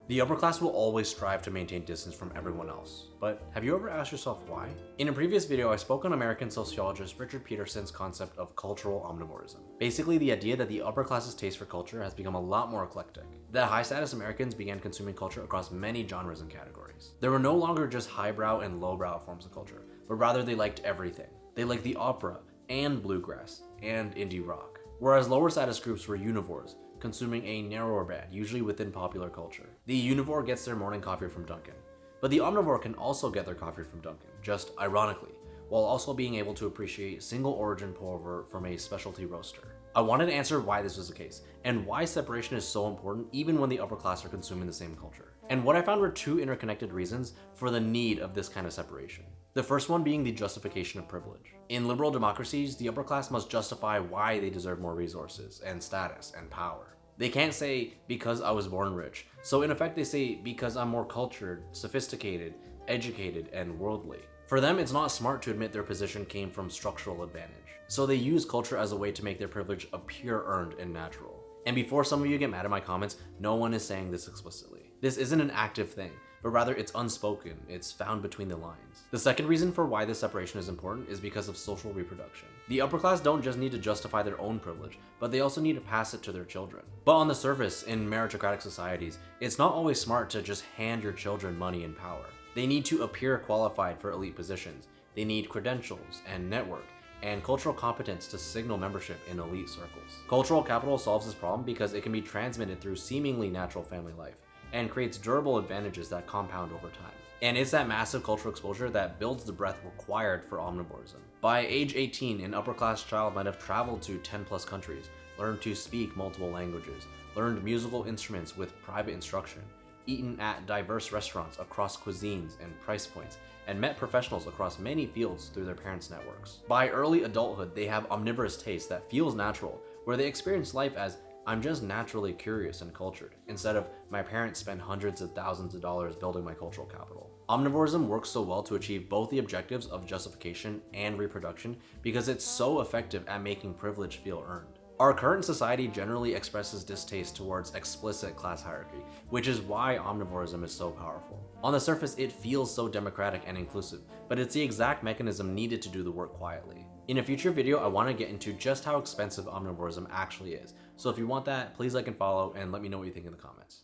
The upper class will always strive to maintain distance from everyone else. But have you ever asked yourself why? In a previous video, I spoke on American sociologist Richard Peterson's concept of cultural omnivorism. Basically, the idea that the upper class's taste for culture has become a lot more eclectic. That high-status Americans began consuming culture across many genres and categories. There were no longer just highbrow and lowbrow forms of culture, but rather they liked everything. They liked the opera, and bluegrass, and indie rock. Whereas lower status groups were univores, consuming a narrower band, usually within popular culture. The univore gets their morning coffee from Dunkin', but the omnivore can also get their coffee from Dunkin', just ironically, while also being able to appreciate single origin pour-over from a specialty roaster. I wanted to answer why this was the case, and why separation is so important even when the upper class are consuming the same culture. And what I found were two interconnected reasons for the need of this kind of separation. The first one being the justification of privilege. In liberal democracies, the upper class must justify why they deserve more resources and status and power. They can't say, because I was born rich. So in effect they say, because I'm more cultured, sophisticated, educated, and worldly. For them, it's not smart to admit their position came from structural advantage. So they use culture as a way to make their privilege appear earned and natural. And before some of you get mad at my comments, no one is saying this explicitly. This isn't an active thing, but rather it's unspoken, it's found between the lines. The second reason for why this separation is important is because of social reproduction. The upper class don't just need to justify their own privilege, but they also need to pass it to their children. But on the surface, in meritocratic societies, it's not always smart to just hand your children money and power. They need to appear qualified for elite positions. They need credentials and network and cultural competence to signal membership in elite circles. Cultural capital solves this problem because it can be transmitted through seemingly natural family life and creates durable advantages that compound over time. And it's that massive cultural exposure that builds the breadth required for omnivorism. By age 18, an upper-class child might have traveled to 10+ countries, learned to speak multiple languages, learned musical instruments with private instruction, eaten at diverse restaurants across cuisines and price points, and met professionals across many fields through their parents' networks. By early adulthood, they have omnivorous taste that feels natural, where they experience life as I'm just naturally curious and cultured, instead of my parents spend hundreds of thousands of dollars building my cultural capital. Omnivorism works so well to achieve both the objectives of justification and reproduction because it's so effective at making privilege feel earned. Our current society generally expresses distaste towards explicit class hierarchy, which is why omnivorism is so powerful. On the surface, it feels so democratic and inclusive, but it's the exact mechanism needed to do the work quietly. In a future video, I want to get into just how expensive omnivorism actually is, so if you want that, please like and follow and let me know what you think in the comments.